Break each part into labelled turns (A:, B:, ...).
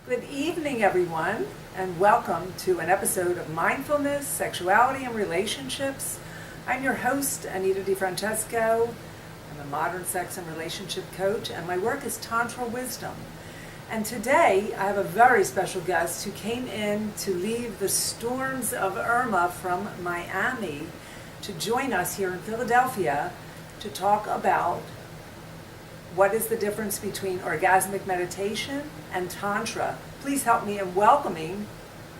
A: Good evening, everyone, and welcome to an episode of Mindfulness, Sexuality, and Relationships. I'm your host, Anita of Francesco. I'm a modern sex and relationship coach, and my work is Tantra Wisdom. And today, I have a very special guest who came in to leave the storms of Irma from Miami to join us here in Philadelphia to talk about what is the difference between orgasmic meditation and Tantra. Please help me in welcoming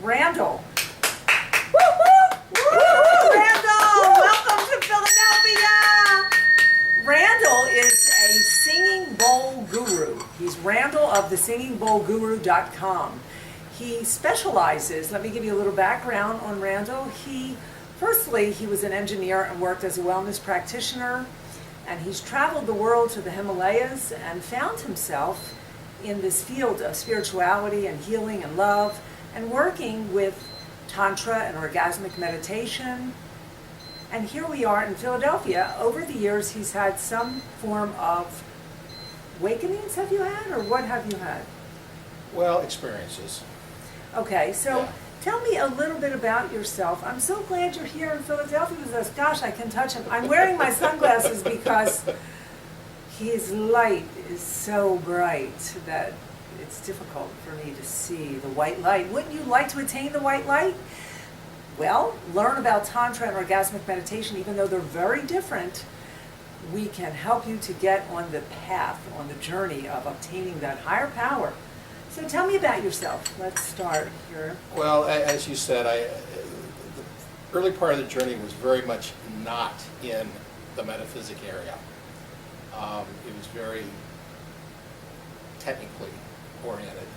A: Randall. Woo, woo, woo, Randall, welcome to Philadelphia. Randall is a singing bowl guru. He's Randall of the SingingBowlGuru.com. He specializes, let me give you a little background on Randall. Firstly, he was an engineer and worked as a wellness practitioner. And he's traveled the world to the Himalayas and found himself in this field of spirituality and healing and love and working with Tantra and orgasmic meditation. And here we are in Philadelphia. Over the years, he's had some form of awakenings, have you had, or what have you had?
B: Well, experiences.
A: Okay, so
B: Yeah.
A: Tell me a little bit about yourself. I'm so glad you're here in Philadelphia with us. Gosh, I can touch him. I'm wearing my sunglasses because his light is so bright that it's difficult for me to see the white light. Wouldn't you like to attain the white light? Well, learn about Tantra and orgasmic meditation. Even though they're very different, we can help you to get on the path, on the journey of obtaining that higher power. So tell me about yourself. Let's start here.
B: Well, as you said, the early part of the journey was very much not in the metaphysic area. It was very technically oriented.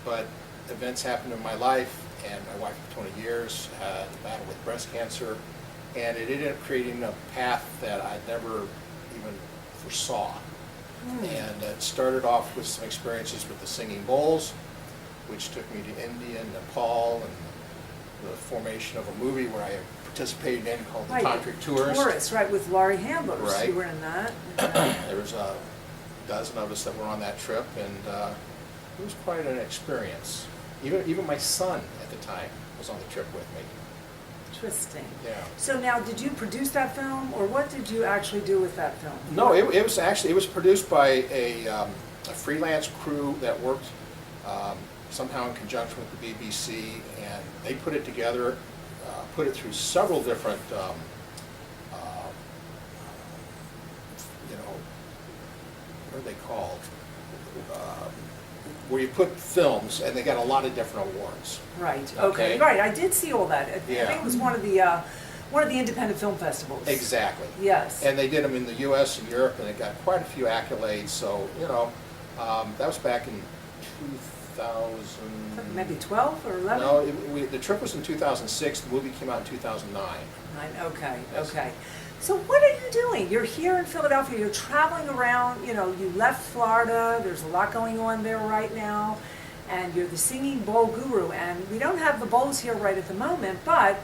B: But events happened in my life, and my wife of 20 years had a battle with breast cancer, and it ended up creating a path that I never even foresaw. And it started off with some experiences with the singing bowls, which took me to India and Nepal, and the formation of a movie where I participated in called the Tantric Tourist.
A: Right, with Laurie Hambers.
B: Right.
A: You were in that.
B: There was a dozen of us that were on that trip, and it was quite an experience. Even my son at the time was on the trip with me.
A: Interesting.
B: Yeah.
A: So now, did you produce that film, or what did you actually do with that film?
B: No, it was produced by a freelance crew that worked somehow in conjunction with the BBC, and they put it together, put it through several different, what are they called? Where you put films, and they got a lot of different awards.
A: Right. Okay. Right. I did see all that. I think it was one of the independent film festivals.
B: Exactly.
A: Yes.
B: And they did them in the U.S. and Europe, and they got quite a few accolades. So that was back in 2000.
A: Maybe 12 or 11.
B: No, the trip was in 2006. The movie came out in 2009.
A: Okay.
B: Yes.
A: Okay. So what are you doing? You're here in Philadelphia. You're traveling around. You left Florida. There's a lot going on there right now. And you're the Singing Bowl Guru. And we don't have the bowls here right at the moment, but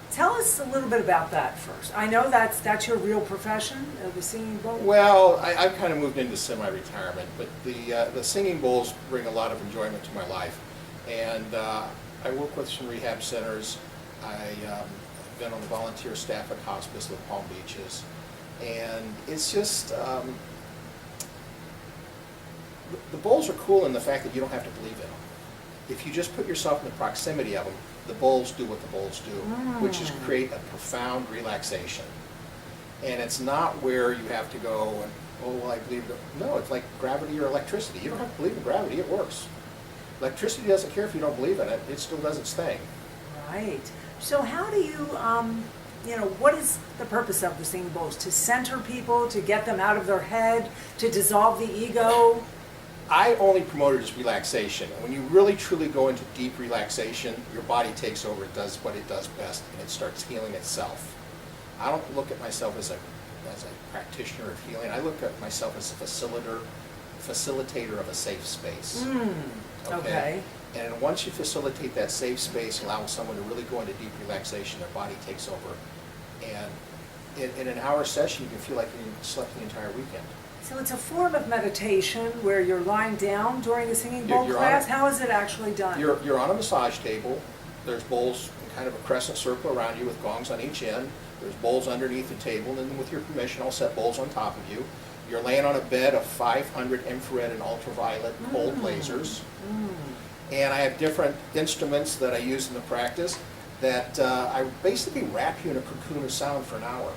A: tell us a little bit about that first. I know that's your real profession, the singing bowl.
B: Well, I've kind of moved into semi-retirement, but the singing bowls bring a lot of enjoyment to my life. And I work with some rehab centers. I've been on the volunteer staff at hospice with Palm Beaches. And it's just, the bowls are cool in the fact that you don't have to believe in them. If you just put yourself in the proximity of them, the bowls do what the bowls do, which is create a profound relaxation. And it's not where you have to go and, oh, well, I believe it. No, it's like gravity or electricity. You don't have to believe in gravity, it works. Electricity doesn't care if you don't believe in it, it still does its thing.
A: Right. So how do you, what is the purpose of the singing bowls? To center people, to get them out of their head, to dissolve the ego?
B: I only promote it as relaxation. And when you really truly go into deep relaxation, your body takes over, it does what it does best, and it starts healing itself. I don't look at myself as a practitioner of healing. I look at myself as a facilitator of a safe space.
A: Okay.
B: And once you facilitate that safe space, allow someone to really go into deep relaxation, their body takes over. And in an hour session, you can feel like you slept the entire weekend.
A: So it's a form of meditation where you're lying down during the singing bowl
B: You're
A: class.
B: on
A: How is it actually done?
B: You're on a massage table. There's bowls in kind of a crescent circle around you with gongs on each end. There's bowls underneath the table, and with your permission, I'll set bowls on top of you. You're laying on a bed of 500 infrared and ultraviolet cold lasers. And I have different instruments that I use in the practice that I basically wrap you in a cocoon of sound for an hour.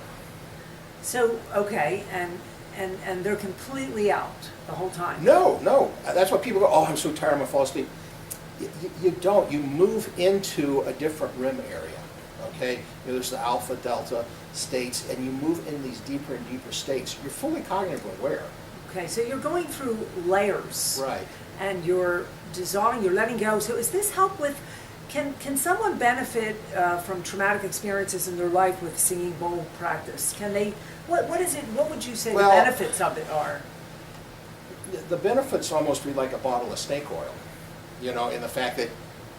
A: So, okay, and they're completely out the whole time?
B: No. That's what people go, oh, I'm so tired, I'm going to fall asleep. You don't. You move into a different REM area, okay? There's the alpha, delta states, and you move in these deeper and deeper states. You're fully cognitively aware.
A: Okay, so you're going through layers.
B: Right.
A: And you're dissolving, you're letting go. So is this help with, can someone benefit from traumatic experiences in their life with singing bowl practice? Can they, what is it, what would you say
B: Well,
A: the benefits of it are?
B: The benefits almost read like a bottle of snake oil, in the fact that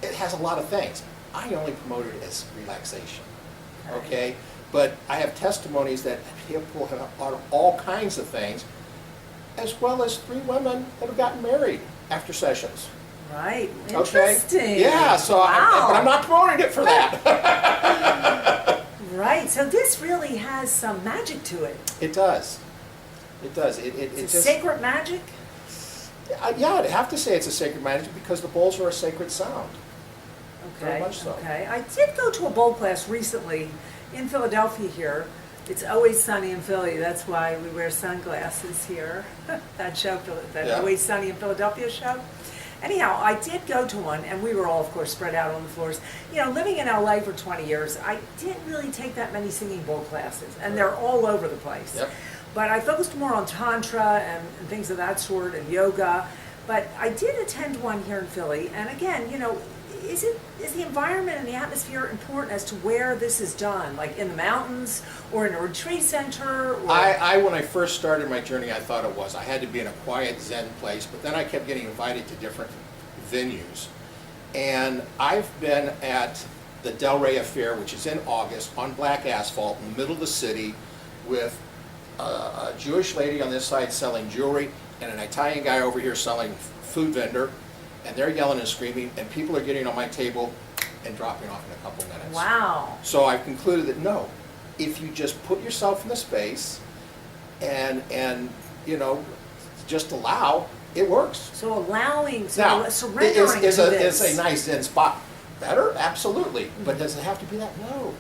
B: it has a lot of things. I only promote it as relaxation, okay? But I have testimonies that people have on all kinds of things, as well as 3 women that have gotten married after sessions.
A: Right,
B: Okay?
A: interesting.
B: Yeah, so
A: wow.
B: but I'm not promoting it for that.
A: Right, so this really has some magic to it.
B: It does. It does.
A: It's
B: just,
A: sacred magic?
B: Yeah, I'd have to say it's a sacred magic because the bowls are a sacred sound. Very much so.
A: Okay. I did go to a bowl class recently in Philadelphia here. It's always sunny in Philly. That's why we wear sunglasses here. That show, that
B: Yeah.
A: Always Sunny in Philadelphia show. Anyhow, I did go to one, and we were all, of course, spread out on the floors. Living in LA for 20 years, I didn't really take that many singing bowl classes, and they're all over the place.
B: Yep.
A: But I focused more on Tantra and things of that sort, and yoga. But I did attend one here in Philly, and again, is the environment and the atmosphere important as to where this is done, like in the mountains or in a retreat center? Or...
B: When I first started my journey, I thought it was. I had to be in a quiet Zen place, but then I kept getting invited to different venues. And I've been at the Del Rey Affair, which is in August, on black asphalt in the middle of the city with a Jewish lady on this side selling jewelry and an Italian guy over here selling food vendor. And they're yelling and screaming, and people are getting on my table and dropping off in a couple minutes.
A: Wow.
B: So I've concluded that no, if you just put yourself in the space and just allow, it works.
A: So allowing,
B: Now,
A: surrendering
B: is
A: to this.
B: a nice Zen spot better? Absolutely. But does it have to be that? No.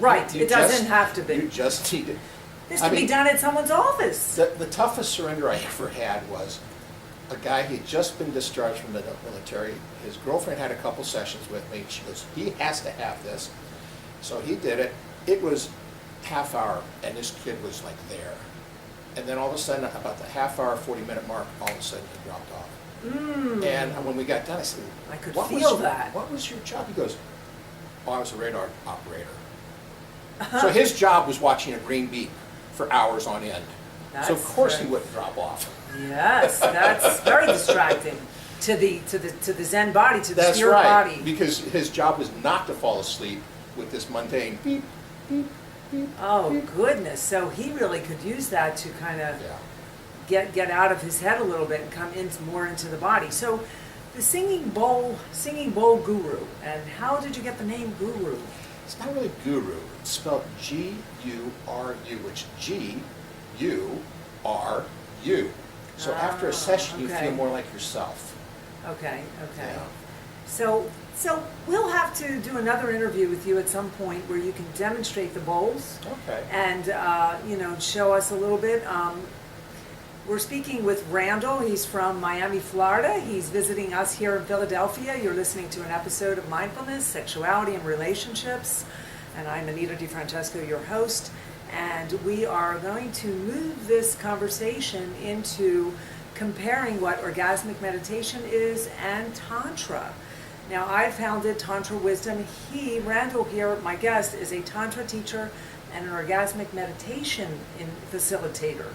A: Right,
B: You
A: it doesn't
B: just-
A: have to be.
B: You just need it.
A: This can be done at someone's office.
B: The toughest surrender I ever had was a guy, he had just been discharged from the military. His girlfriend had a couple sessions with me. She goes, he has to have this. So he did it. It was half hour, and this kid was like there. And then all of a sudden, about the half hour, 40-minute mark, all of a sudden he dropped off. And when we got done, I said,
A: I could
B: what
A: feel
B: was
A: that.
B: What was your job? He goes, oh, I was a radar operator. So his job was watching a green beep for hours on end. So of course he wouldn't drop off.
A: Yes, that's very distracting to the Zen body, to the
B: That's
A: spirit
B: right,
A: body.
B: because his job was not to fall asleep with this mundane beep, beep, beep.
A: Oh
B: beep.
A: goodness! So he really could use that to kind of
B: Yeah.
A: get out of his head a little bit and come more into the body. So the singing bowl guru, and how did you get the name guru?
B: It's not really guru. It's spelled G-U-R-U, which G-U-R-U. So after a session, you
A: okay.
B: feel more like yourself.
A: Okay.
B: Yeah.
A: So we'll have to do another interview with you at some point where you can demonstrate the bowls
B: Okay.
A: and show us a little bit. We're speaking with Randall. He's from Miami, Florida. He's visiting us here in Philadelphia. You're listening to an episode of Mindfulness, Sexuality, and Relationships. And I'm Anita DeFrancesco, your host. And we are going to move this conversation into comparing what orgasmic meditation is and Tantra. Now, I founded Tantra Wisdom. Randall here, my guest, is a Tantra teacher and an orgasmic meditation facilitator.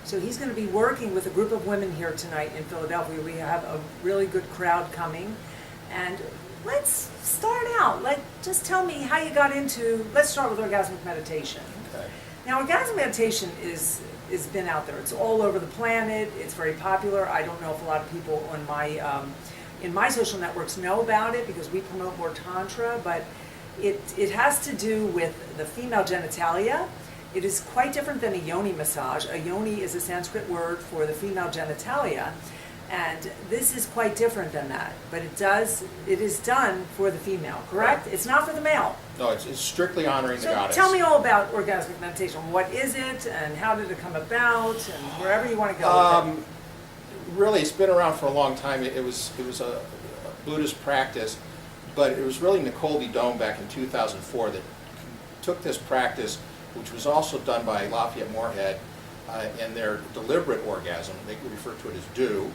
A: So he's going to be working with a group of women here tonight in Philadelphia. We have a really good crowd coming. And let's start out. Just tell me how you got into, let's start with orgasmic meditation.
B: Okay.
A: Now, orgasmic meditation is been out there. It's all over the planet. It's very popular. I don't know if a lot of people on my in my social networks know about it because we promote more Tantra, but it has to do with the female genitalia. It is quite different than a yoni massage. A yoni is a Sanskrit word for the female genitalia, and this is quite different than that. But it is done for the female, correct? It's not for the male.
B: No, it's strictly honoring the goddess.
A: Tell me all about orgasmic meditation. What is it, and how did it come about, and wherever you want to go with it.
B: Really, it's been around for a long time. It was a Buddhist practice, but it was really Nicole Dome back in 2004 that took this practice, which was also done by Lafayette Moorhead, and their deliberate orgasm. They refer to it as do,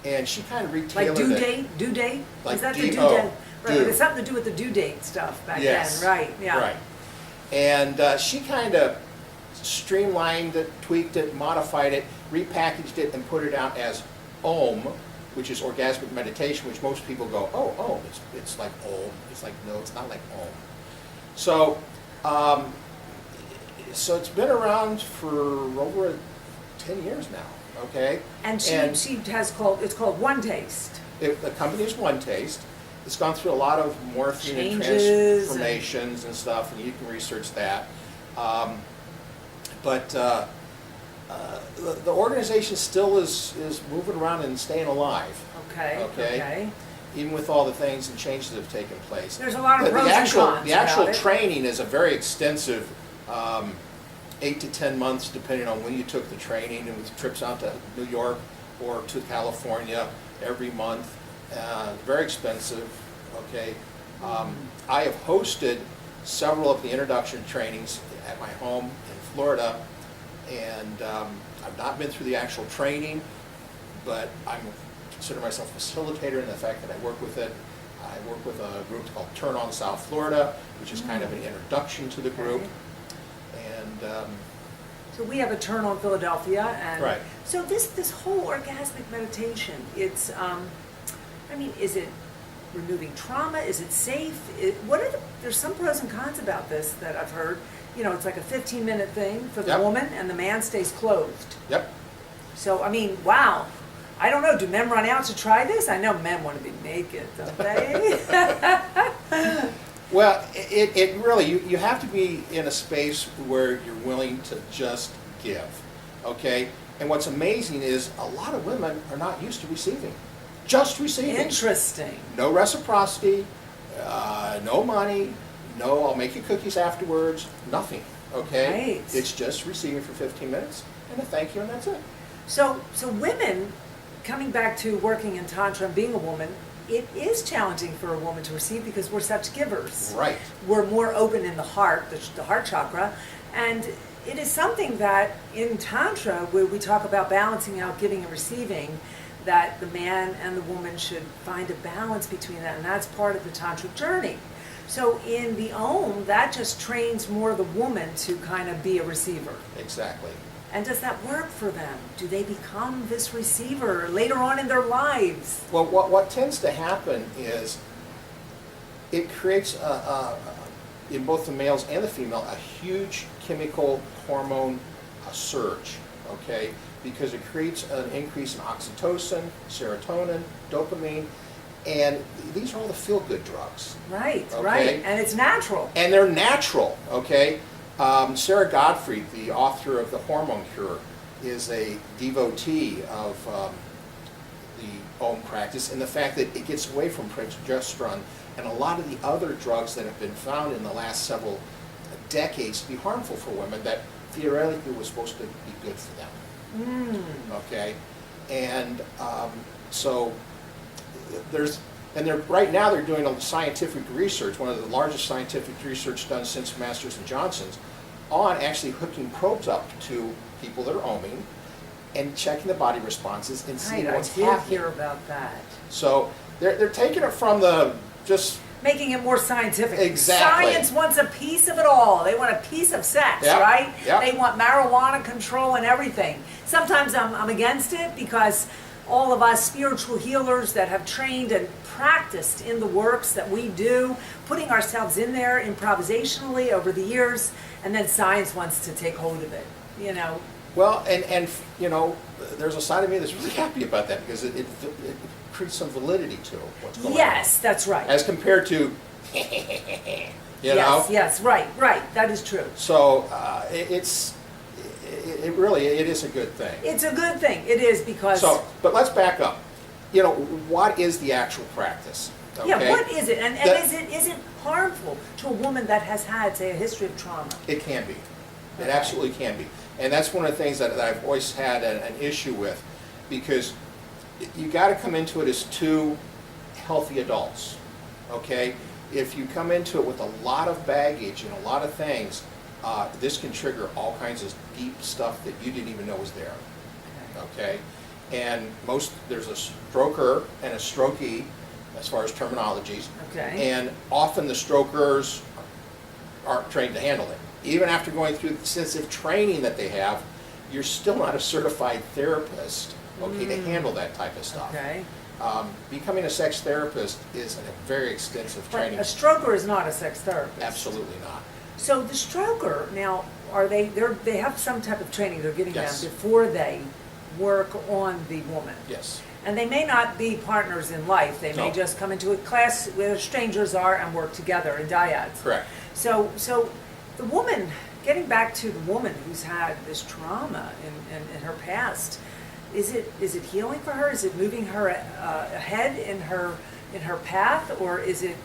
B: and she kind of retailored it.
A: Like due date?
B: Like
A: is that the due
B: D-O,
A: date? Right,
B: do.
A: but it's something to do with the due date stuff back
B: Yes.
A: then, right? Yeah.
B: Right. And she kind of streamlined it, tweaked it, modified it, repackaged it, and put it out as OM, which is orgasmic meditation, which most people go, oh, OM, it's like OM. It's like, no, it's not like OM. So, so it's been around for over 10 years now, okay?
A: And she has it's called One Taste.
B: The company is One Taste. It's gone through a lot of morphine and
A: Changes
B: transformations and stuff, and you can research that. But the organization still is moving around and staying alive.
A: Okay.
B: Even with all the things and changes that have taken place.
A: There's a lot of pros
B: the actual,
A: and cons
B: The actual
A: about it.
B: training is a very extensive 8 to 10 months, depending on when you took the training, and with trips out to New York or to California every month. Very expensive, okay. I have hosted several of the introduction trainings at my home in Florida, and I've not been through the actual training, but I consider myself a facilitator in the fact that I work with it. I work with a group called Turn On South Florida, which is kind of an introduction to the group. And
A: so we have a Turn On Philadelphia, and
B: right.
A: So this whole orgasmic meditation, it's I mean, is it removing trauma? Is it safe? There's some pros and cons about this that I've heard. You know, it's like a 15-minute thing for the
B: Yep.
A: woman, and the man stays clothed.
B: Yep.
A: So, I mean, wow. I don't know, do men run out to try this? I know men want to be naked, don't they?
B: Well, it really, you have to be in a space where you're willing to just give, okay? And what's amazing is a lot of women are not used to receiving. Just receiving.
A: Interesting.
B: No reciprocity, no money, no I'll make you cookies afterwards, nothing, okay?
A: Right.
B: It's just receiving for 15 minutes and a thank you and that's it.
A: So women, coming back to working in Tantra and being a woman, it is challenging for a woman to receive because we're such givers.
B: Right.
A: We're more open in the heart, the heart chakra, and it is something that in Tantra, where we talk about balancing out giving and receiving, that the man and the woman should find a balance between that, and that's part of the Tantric journey. So in the OM, that just trains more the woman to kind of be a receiver.
B: Exactly.
A: And does that work for them? Do they become this receiver later on in their lives?
B: Well, what tends to happen is it creates, in both the males and the female, a huge chemical hormone surge, okay? Because it creates an increase in oxytocin, serotonin, dopamine, and these are all the feel-good drugs.
A: Right,
B: Okay.
A: right. And it's natural.
B: And they're natural, okay? Sarah Gottfried, the author of The Hormone Cure, is a devotee of the OM practice and the fact that it gets away from progesterone and a lot of the other drugs that have been found in the last several decades to be harmful for women that theoretically was supposed to be good for them. Okay? And so right now they're doing a scientific research, one of the largest scientific research done since Masters and Johnson's, on actually hooking probes up to people that are oming and checking the body responses and seeing what's
A: I did
B: happening.
A: hear about that.
B: So they're taking it from the just
A: Making it more scientific.
B: Exactly.
A: Science wants a piece of it all. They want a piece of sex,
B: Yep,
A: right?
B: yep.
A: They want marijuana control and everything. Sometimes I'm against it because all of us spiritual healers that have trained and practiced in the works that we do, putting ourselves in there improvisationally over the years, and then science wants to take hold of it, you know.
B: Well, and you know, there's a side of me that's really happy about that because it creates some validity to what's going on.
A: Yes, that's right.
B: As compared to, you know?
A: Yes, right, that is true.
B: So it really is a good thing.
A: It's a good thing, it is, because...
B: So, but let's back up. You know, what is the actual practice? Okay?
A: Yeah, what is it? And is it harmful to a woman that has had, say, a history of trauma?
B: It can be. It
A: Okay.
B: absolutely can be. And that's one of the things that I've always had an issue with, because you got to come into it as two healthy adults, okay? If you come into it with a lot of baggage and a lot of things, this can trigger all kinds of deep stuff that you didn't even know was there, okay? And there's a stroker and a strokee as far as terminologies,
A: Okay.
B: and often the strokers aren't trained to handle it. Even after going through the extensive training that they have, you're still not a certified therapist, okay, to handle that type of stuff.
A: Okay.
B: Becoming a sex therapist is a very extensive
A: But
B: training.
A: a stroker is not a sex therapist.
B: Absolutely not.
A: So the stroker, now, they have some type of training they're giving
B: Yes.
A: them before they work on the woman.
B: Yes.
A: And they may not be partners in life. They may
B: No.
A: just come into a class where strangers are and work together in dyads.
B: Correct.
A: So the woman, getting back to the woman who's had this trauma in her past, is it healing for her? Is it moving her ahead in her path, or is it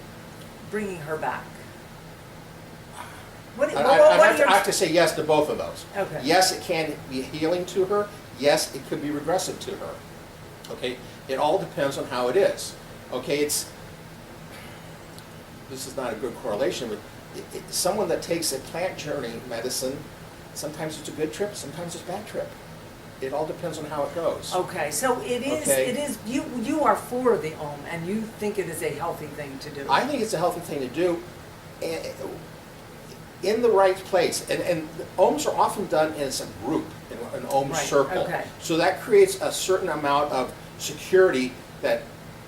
A: bringing her back?
B: I have to say yes to both of those.
A: Okay.
B: Yes, it can be healing to her. Yes, it could be regressive to her. Okay, it all depends on how it is. Okay, this is not a good correlation, but someone that takes a plant journey medicine, sometimes it's a good trip, sometimes it's a bad trip. It all depends on how it goes.
A: Okay, so it is.
B: Okay.
A: It is. You are for the OM, and you think it is a healthy thing to do.
B: I think it's a healthy thing to do in the right place. And the OMs are often done as a group, in an OM
A: Right,
B: circle.
A: okay.
B: So that creates a certain amount of security that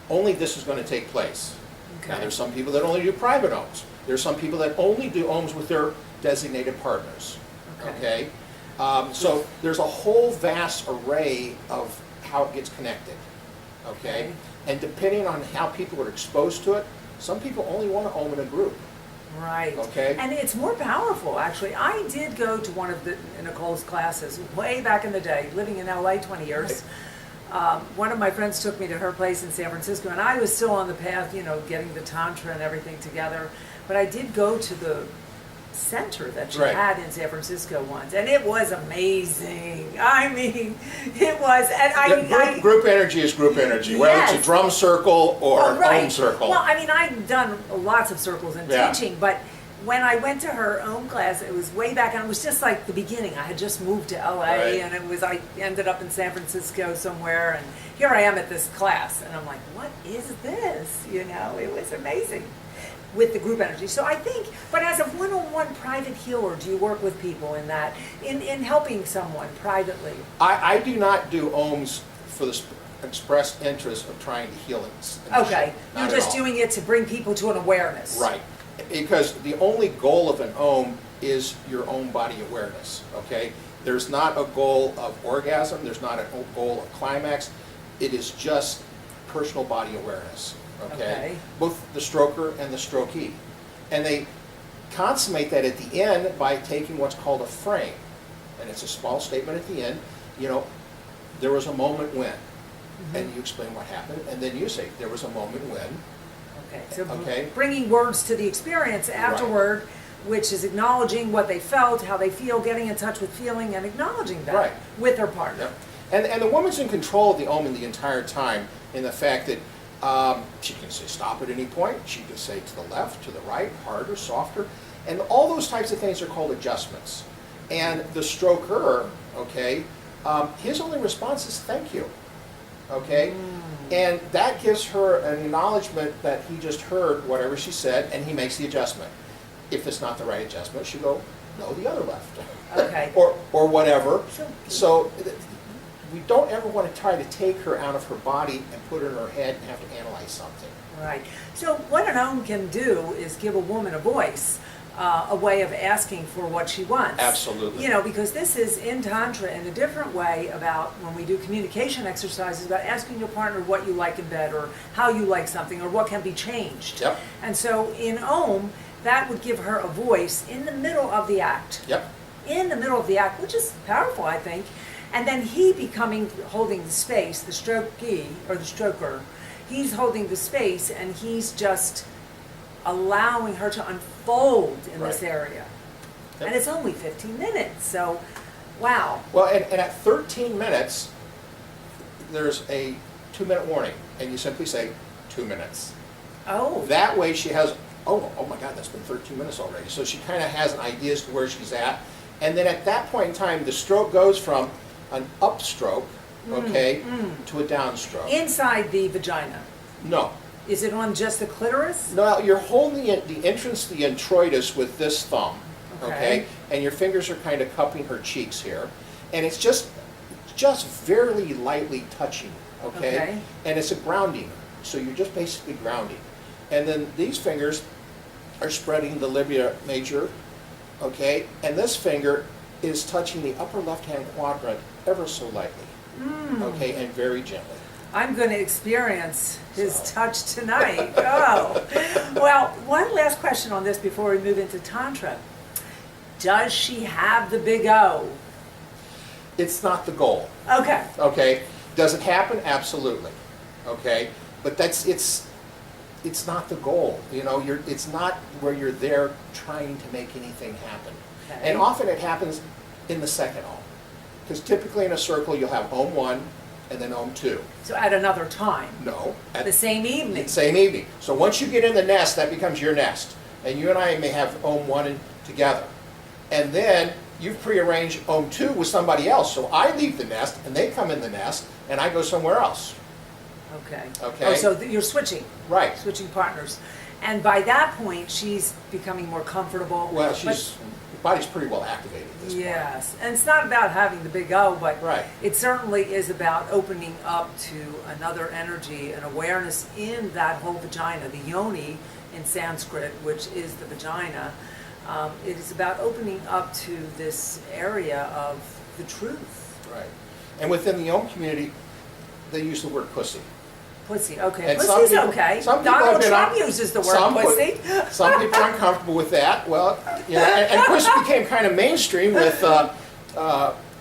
B: only this is going to take place.
A: Okay.
B: Now, there's some people that only do private OMs. There's some people that only do OMs with their designated partners.
A: Okay.
B: So there's a whole vast array of how it gets connected. Okay? And depending on how people are exposed to it, some people only want to OM in a group.
A: Right.
B: Okay.
A: And it's more powerful, actually. I did go to one of Nicole's classes way back in the day, living in LA 20 years. One of my friends took me to her place in San Francisco, and I was still on the path, getting the Tantra and everything together. But I did go to the center that she
B: Right.
A: had in San Francisco once, and it was amazing. I mean, it was. And
B: Group energy is group energy, whether
A: Yes.
B: it's a drum circle or
A: Oh, right.
B: OM circle.
A: Well, I mean, I've done lots of circles in
B: Yeah.
A: teaching, but when I went to her OM class, it was way back, and it was just like the beginning. I had just moved to LA,
B: Right.
A: and I ended up in San Francisco somewhere, and here I am at this class, and I'm like, what is this? It was amazing with the group energy. So I think, but as a one-on-one private healer, do you work with people in that, in helping someone privately?
B: I do not do OMs for the express interest of trying to heal it.
A: Okay, you're just doing it to bring people to an awareness.
B: Right. Because the only goal of an OM is your own body awareness, okay? There's not a goal of orgasm, there's not a goal of climax, it is just personal body awareness, okay? Both the stroker and the strokee. And they consummate that at the end by taking what's called a frame. And it's a small statement at the end, there was a moment when. And you explain what happened, and then you say, there was a moment when.
A: Okay, so bringing words to the experience afterward, which is acknowledging what they felt, how they feel, getting in touch with feeling, and acknowledging that with their partner.
B: Yep. And the woman's in control of the OM the entire time, in the fact that she can say stop at any point, she can say to the left, to the right, harder, softer, and all those types of things are called adjustments. And the stroker, his only response is thank you. Okay? And that gives her an acknowledgement that he just heard whatever she said, and he makes the adjustment. If it's not the right adjustment, she'll go, no, the other left.
A: Okay.
B: or whatever.
A: Sure.
B: So we don't ever want to try to take her out of her body and put her in her head and have to analyze something.
A: Right. So what an OM can do is give a woman a voice, a way of asking for what she wants.
B: Absolutely.
A: You know, because this is in Tantra in a different way about when we do communication exercises, about asking your partner what you like in bed or how you like something or what can be changed.
B: Yep.
A: And so in OM, that would give her a voice in the middle of the act.
B: Yep.
A: In the middle of the act, which is powerful, I think. And then he holding the space, the strokee or the stroker, he's holding the space and he's just allowing her to unfold in this area.
B: Yep.
A: And it's only 15 minutes, so wow.
B: Well, and at 13 minutes, there's a 2-minute warning, and you simply say 2 minutes.
A: Oh.
B: That way she has, oh my God, that's been 13 minutes already. So she kind of has an idea as to where she's at. And then at that point in time, the stroke goes from an upstroke, okay, to a downstroke.
A: Inside the vagina.
B: No.
A: Is it on just the clitoris?
B: No, you're holding the entrance to the introitus with this thumb, okay? And your fingers are kind of cupping her cheeks here. And it's just very lightly touching, okay? And it's a grounding, so you're just basically grounding. And then these fingers are spreading the labia major, okay? And this finger is touching the upper left-hand quadrant ever so lightly, okay, and very gently.
A: I'm going to experience his touch tonight. Oh. Well, one last question on this before we move into Tantra. Does she have the big O?
B: It's not the goal.
A: Okay.
B: Okay. Does it happen? Absolutely. Okay. But it's not the goal. You know, it's not where you're there trying to make anything happen.
A: Okay.
B: And often it happens in the second Om. Because typically in a circle you'll have Om 1 and then Om 2.
A: So at another time?
B: No. At
A: the same evening?
B: Same evening. So once you get in the nest, that becomes your nest. And you and I may have Om 1 together. And then you've prearranged Om 2 with somebody else. So I leave the nest and they come in the nest and I go somewhere else.
A: Okay.
B: Okay.
A: Oh, so you're switching.
B: Right.
A: Switching partners. And by that point, she's becoming more comfortable.
B: Well, her body's pretty well activated at this point.
A: Yes. And it's not about having the big O, but
B: Right.
A: it certainly is about opening up to another energy and awareness in that whole vagina, the yoni in Sanskrit, which is the vagina. It is about opening up to this area of the truth.
B: Right. And within the Om community, they use the word pussy.
A: Pussy, okay.
B: And
A: Pussy's okay.
B: Some people
A: Donald
B: have been
A: Trump uses the word pussy.
B: Some people are uncomfortable with that. Well, you know, and pussy became kind of mainstream with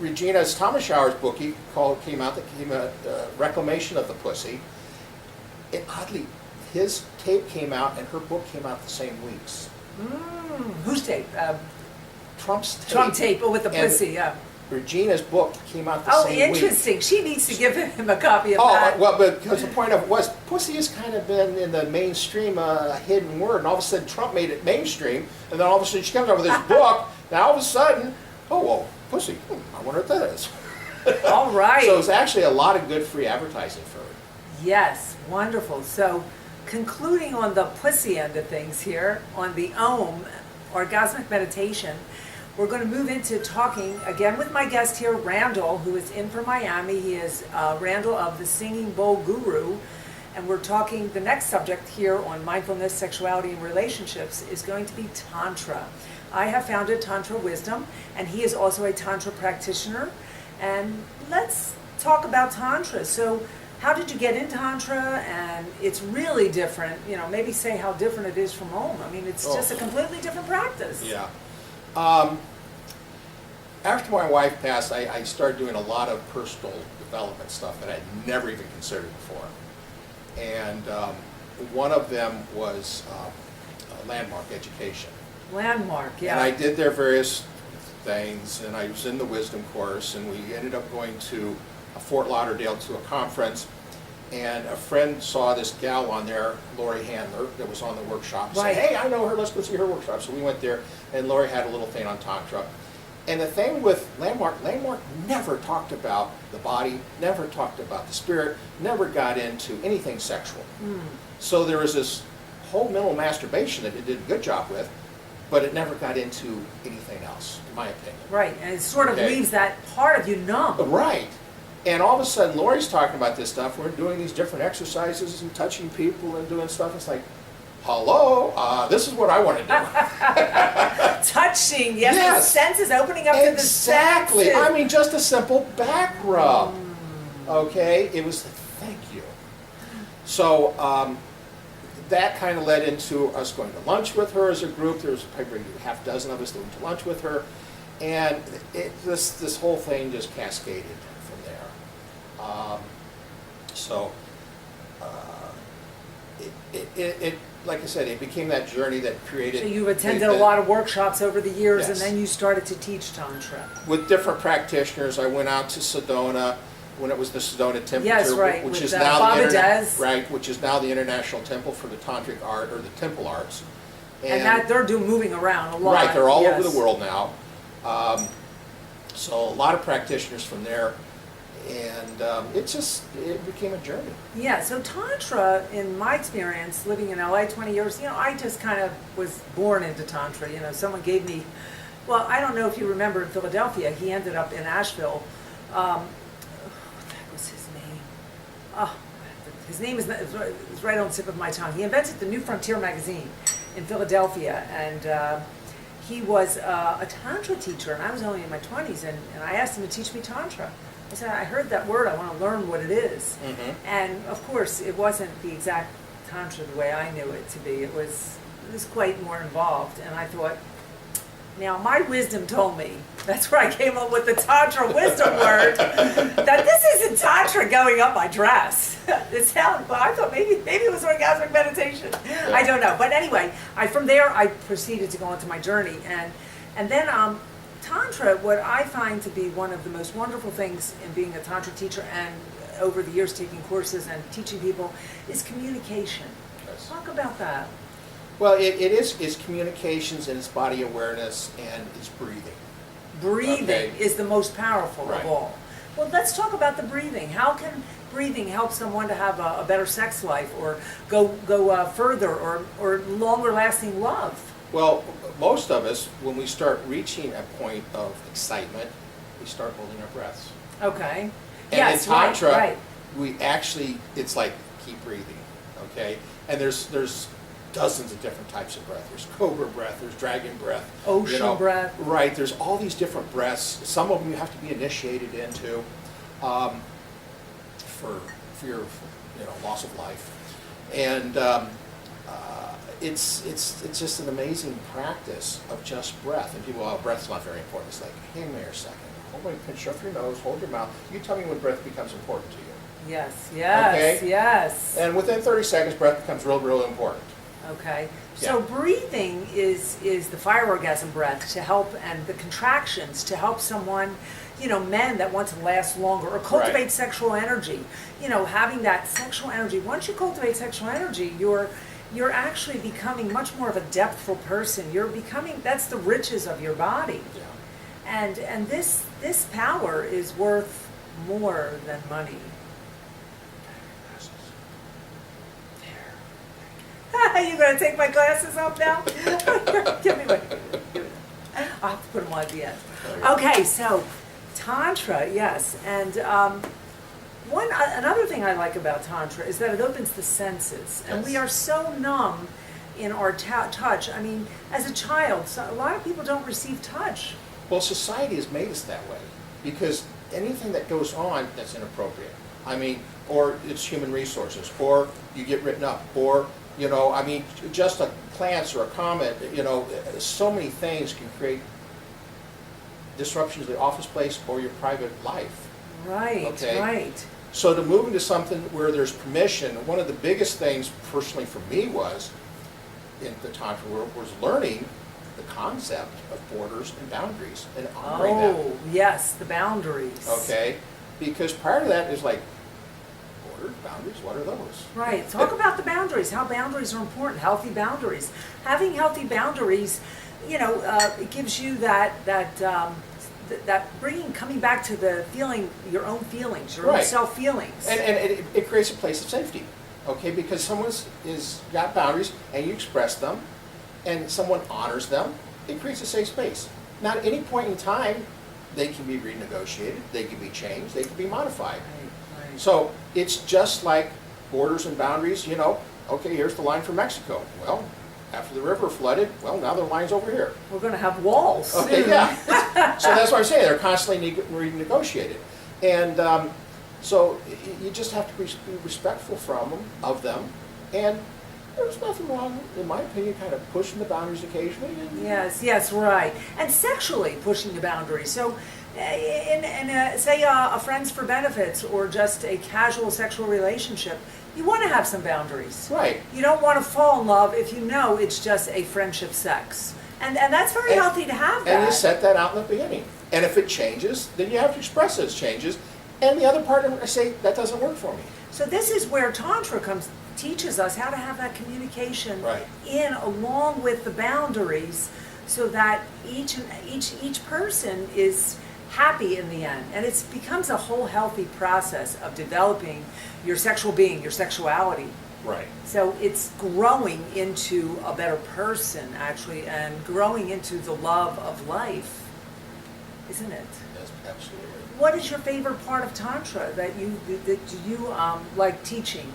B: Regina's Thomas Shower's book came out Reclamation of the Pussy. And oddly, his tape came out and her book came out the same weeks.
A: Whose tape?
B: Trump's tape.
A: Trump tape, with the pussy, yeah.
B: Regina's book came out the same week.
A: Oh, interesting. She needs to give him a copy of that.
B: Oh, well, because the point of it was, pussy has kind of been in the mainstream hidden word, and all of a sudden Trump made it mainstream, and then all of a sudden she comes out with this book, and all of a sudden, oh, well, pussy, I wonder what that is.
A: All right.
B: So it's actually a lot of good free advertising for her.
A: Yes, wonderful. So concluding on the pussy end of things here, on the OM, Orgasmic Meditation, we're going to move into talking again with my guest here, Randall, who is in from Miami. He is Randall of the SingingBowlGuru. And we're talking, the next subject here on mindfulness, sexuality, and relationships is going to be Tantra. I have founded Tantra Wisdom, and he is also a Tantra practitioner. And let's talk about Tantra. So how did you get into Tantra? And it's really different. You know, maybe say how different it is from OM. I mean, it's just a completely different practice.
B: Yeah. After my wife passed, I started doing a lot of personal development stuff that I'd never even considered before. And one of them was landmark education.
A: Landmark, yeah.
B: And I did their various things, and I was in the wisdom course, and we ended up going to Fort Lauderdale to a conference, and a friend saw this gal on there, Lori Handler, that was on the workshop.
A: Right.
B: Said, hey, I know her, let's go see her workshop. So we went there, and Lori had a little thing on Tantra. And the thing with Landmark never talked about the body, never talked about the spirit, never got into anything sexual. So there was this whole mental masturbation that it did a good job with, but it never got into anything else, in my opinion.
A: Right, and it sort of leaves that part of you numb.
B: Right. And all of a sudden, Lori's talking about this stuff. We're doing these different exercises and touching people and doing stuff. It's like, hello, this is what I want to do.
A: Touching, yes,
B: Yes.
A: the senses, opening up to the
B: Exactly.
A: senses.
B: I mean, just a simple back rub. Okay? It was, thank you. So that kind of led into us going to lunch with her as a group. There was probably a half dozen of us that went to lunch with her. And this whole thing just cascaded from there. It like I said, it became that journey that created.
A: So you've attended a lot of workshops over the years, and then you started to teach Tantra.
B: With different practitioners. I went out to Sedona when it was the Sedona Temple,
A: Yes, right,
B: which
A: with
B: is now
A: Baba
B: which is now the International Temple for the Tantric Art, or the Temple Arts.
A: And that they're moving around a lot.
B: Right, they're all
A: yes.
B: over the world now. So a lot of practitioners from there, and it became a journey.
A: Yeah, so Tantra, in my experience, living in LA 20 years, I just kind of was born into Tantra. Someone gave me, well, I don't know if you remember in Philadelphia, he ended up in Asheville. What was his name? Oh, his name is right on the tip of my tongue. He invented the New Frontier magazine in Philadelphia, and he was a Tantra teacher, and I was only in my 20s, and I asked him to teach me Tantra. I said, I heard that word, I want to learn what it is.
B: Mm-hmm.
A: And of course, it wasn't the exact Tantra the way I knew it to be. It was quite more involved, and I thought, now my wisdom told me, that's where I came up with the Tantra wisdom word, that this isn't Tantra going up my dress. It sounded, well, I thought maybe it was orgasmic meditation.
B: Yeah.
A: I don't know. But anyway, from there I proceeded to go into my journey. And then Tantra, what I find to be one of the most wonderful things in being a Tantra teacher and over the years taking courses and teaching people is communication.
B: Yes.
A: Talk about that.
B: Well, it's communications, and it's body awareness, and it's breathing.
A: Breathing
B: Okay.
A: is the most powerful
B: Right.
A: of all. Well, let's talk about the breathing. How can breathing help someone to have a better sex life, or go further, or longer lasting love?
B: Well, most of us, when we start reaching a point of excitement, we start holding our breaths.
A: Okay.
B: And
A: Yes,
B: in Tantra,
A: right.
B: we actually, it's like, keep breathing, okay? And there's dozens of different types of breath. There's cobra breath, there's dragon breath.
A: Ocean breath.
B: Right, there's all these different breaths. Some of them you have to be initiated into for fear of loss of life. And it's just an amazing practice of just breath. And people, well, breath's not very important. It's like, hang on a second. Hold on, pinch off your nose, hold your mouth. You tell me when breath becomes important to you.
A: Yes,
B: Okay.
A: yes.
B: And within 30 seconds, breath becomes real important.
A: Okay. So
B: Yeah.
A: breathing is the fire orgasm breath to help, and the contractions to help someone, men that want to last longer or cultivate
B: Right.
A: sexual energy. Having that sexual energy. Once you cultivate sexual energy, you're actually becoming much more of a depthful person. That's the riches of your body.
B: Yeah.
A: And this power is worth more than money. You gonna take my glasses off now? Give me one. I'll have to put them on at the end. Okay, so Tantra, yes, and another thing I like about Tantra is that it opens the senses, and we
B: Yes.
A: are so numb in our touch. I mean, as a child, a lot of people don't receive touch.
B: Well, society has made us that way because anything that goes on that's inappropriate, or it's human resources, or you get written up, or, just a glance or a comment, so many things can create disruptions to the office place or your private life.
A: Right,
B: Okay.
A: right.
B: So to move into something where there's permission, one of the biggest things personally for me was, in the Tantra world, was learning the concept of borders and boundaries and honoring them.
A: Oh, yes, the boundaries.
B: Okay? Because part of that is like, borders, boundaries, what are those?
A: Right. Talk about the boundaries, how boundaries are important, healthy boundaries. Having healthy boundaries, it gives you that coming back to the feeling, your own feelings, your own
B: Right.
A: self-feelings.
B: And it creates a place of safety, okay? Because someone's got boundaries and you express them and someone honors them, it creates a safe space. Not at any point in time they can be renegotiated, they can be changed, they can be modified.
A: Right.
B: So it's just like borders and boundaries, you know, okay, here's the line for Mexico. Well, after the river flooded, well, now the line's over here.
A: We're going to have walls
B: Okay,
A: soon.
B: yeah. So that's what I'm saying, they're constantly renegotiated. And so you just have to be respectful of them, and there's nothing wrong, in my opinion, kind of pushing the boundaries occasionally.
A: Yes, right. And sexually pushing the boundaries. So, say a friends for benefits or just a casual sexual relationship, you want to have some boundaries.
B: Right.
A: You don't want to fall in love if you know it's just a friendship sex. And that's very healthy to have that.
B: And you set that out in the beginning. And if it changes, then you have to express those changes. And the other partner say, that doesn't work for me.
A: So this is where Tantra teaches us how to have that communication
B: Right.
A: along with the boundaries, so that each person is happy in the end, and it becomes a whole healthy process of developing your sexual being, your sexuality.
B: Right.
A: So it's growing into a better person, actually, and growing into the love of life, isn't it?
B: Yes, absolutely.
A: What is your favorite part of Tantra that you like teaching?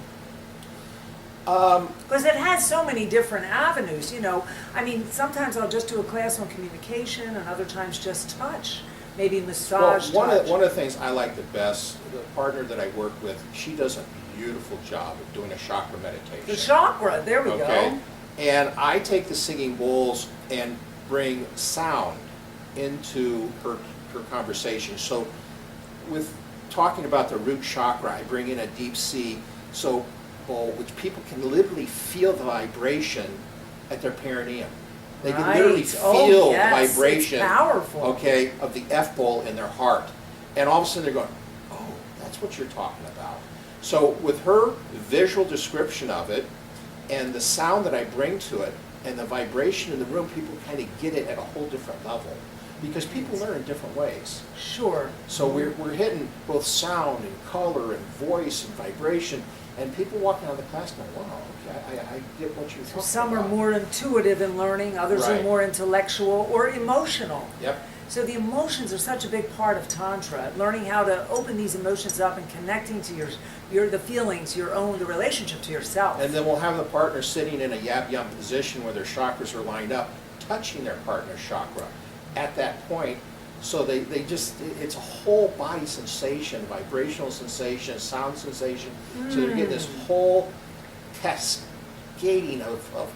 A: Because it has so many different avenues, you know. I mean, sometimes I'll just do a class on communication, and other times just touch, maybe massage.
B: Well,
A: touch.
B: one of the things I like the best, the partner that I work with, she does a beautiful job of doing a chakra meditation.
A: The chakra, there we
B: Okay?
A: go.
B: And I take the singing bowls and bring sound into her conversation. So with talking about the root chakra, I bring in a deep C bowl, which people can literally feel the vibration at their perineum. They can literally
A: Right.
B: feel
A: Oh,
B: the
A: yes,
B: vibration,
A: it's powerful.
B: okay, of the F bowl in their heart. And all of a sudden they're going, oh, that's what you're talking about. So with her visual description of it and the sound that I bring to it and the vibration in the room, people kind of get it at a whole different level, because people learn in different ways.
A: Sure.
B: So we're hitting both sound and color and voice and vibration, and people walking out of the class go, wow, okay, I get what you're talking about.
A: Some are more intuitive in learning, others are
B: Right.
A: more intellectual or emotional.
B: Yep.
A: So the emotions are such a big part of Tantra, learning how to open these emotions up and connecting to the feelings, the relationship to yourself.
B: And then we'll have the partner sitting in a yab-yum position where their chakras are lined up, touching their partner's chakra at that point. So they just, it's a whole body sensation, vibrational sensation, sound sensation. So they're getting this whole cascading of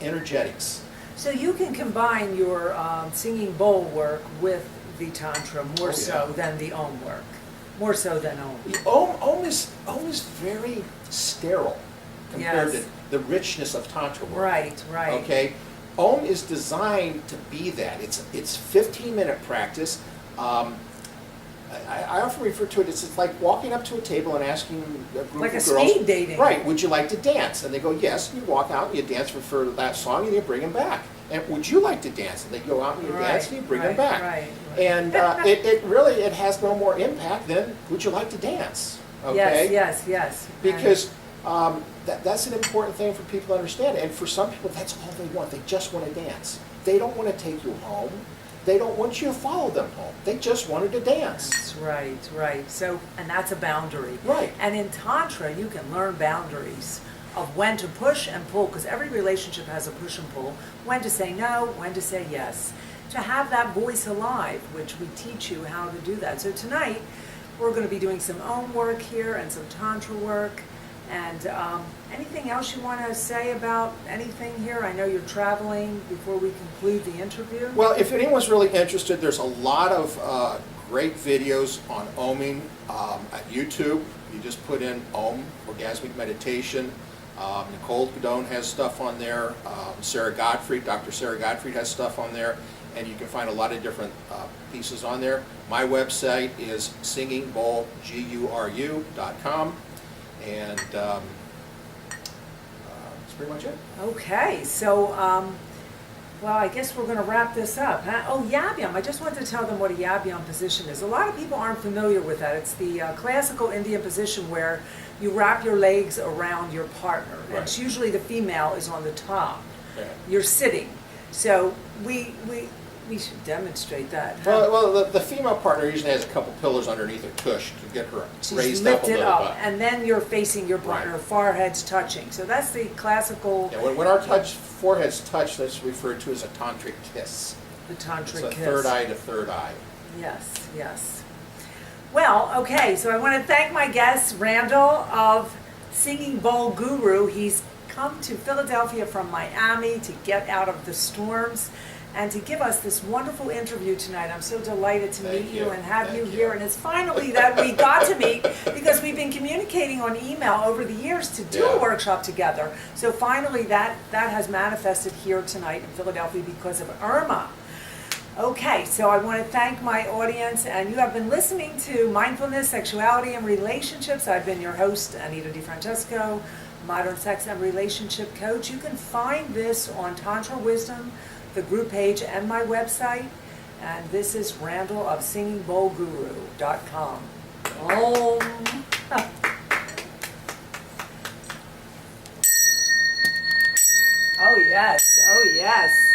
B: energetics.
A: So you can combine your singing bowl work with the Tantra more so than the Om work, more so than Om.
B: The Om is very sterile compared
A: Yes.
B: to the richness of Tantra work.
A: Right, right.
B: Okay? Om is designed to be that. It's 15-minute practice. I often refer to it, it's like walking up to a table and asking a group
A: Like
B: of
A: a
B: girls,
A: speed dating.
B: right, would you like to dance? And they go, yes. And you walk out and you dance for that song and you bring them back. And would you like to dance? And they go out and you dance and you bring them back.
A: Right.
B: And it really has no more impact than would you like to dance? Okay?
A: Yes.
B: Because that's an important thing for people to understand. And for some people, that's all they want. They just want to dance. They don't want to take you home. They don't want you to follow them home. They just wanted to dance.
A: That's right. So, and that's a boundary.
B: Right.
A: And in Tantra, you can learn boundaries of when to push and pull, because every relationship has a push and pull, when to say no, when to say yes. To have that voice alive, which we teach you how to do that. So tonight, we're going to be doing some Om work here and some Tantra work. And anything else you want to say about anything here? I know you're traveling before we conclude the interview.
B: Well, if anyone's really interested, there's a lot of great videos on Oming at YouTube. You just put in Om, Orgasmic Meditation. Nicole Godone has stuff on there. Dr. Sarah Gottfried has stuff on there. And you can find a lot of different pieces on there. My website is SingingBowlGuru.com. And that's pretty much it.
A: Okay, so, well, I guess we're going to wrap this up. Huh? Oh, Yab-Yum. I just wanted to tell them what a Yab-Yum position is. A lot of people aren't familiar with that. It's the classical Indian position where you wrap your legs around your partner. And
B: Right.
A: it's usually the female is on the top.
B: Okay.
A: You're sitting. So we We should demonstrate that.
B: Well, the female partner usually has a couple pillars underneath her tush to get her
A: She's
B: raised up a
A: lifted
B: little
A: up,
B: bit.
A: and then you're facing your partner,
B: Right.
A: foreheads touching. So that's the classical,
B: Yeah, when our foreheads touch, that's referred to as a tantric kiss.
A: the
B: It's
A: tantric
B: a
A: kiss.
B: third eye to third eye.
A: Yes, yes. Well, okay, so I want to thank my guest, Randall of SingingBowlGuru. He's come to Philadelphia from Miami to get out of the storms and to give us this wonderful interview tonight. I'm so delighted to
B: Thank
A: meet you
B: you.
A: and have
B: Thank
A: you
B: you.
A: here. And it's finally that we got to meet because we've been communicating on email over the years to do a
B: Yeah.
A: workshop together. So finally that has manifested here tonight in Philadelphia because of Irma. Okay, so I want to thank my audience, and you have been listening to Mindfulness, Sexuality, and Relationships. I've been your host, Anita DeFrancesco, modern sex and relationship coach. You can find this on Tantra Wisdom, the group page, and my website. And this is Randall of SingingBowlGuru.com. Om. Oh yes, oh yes.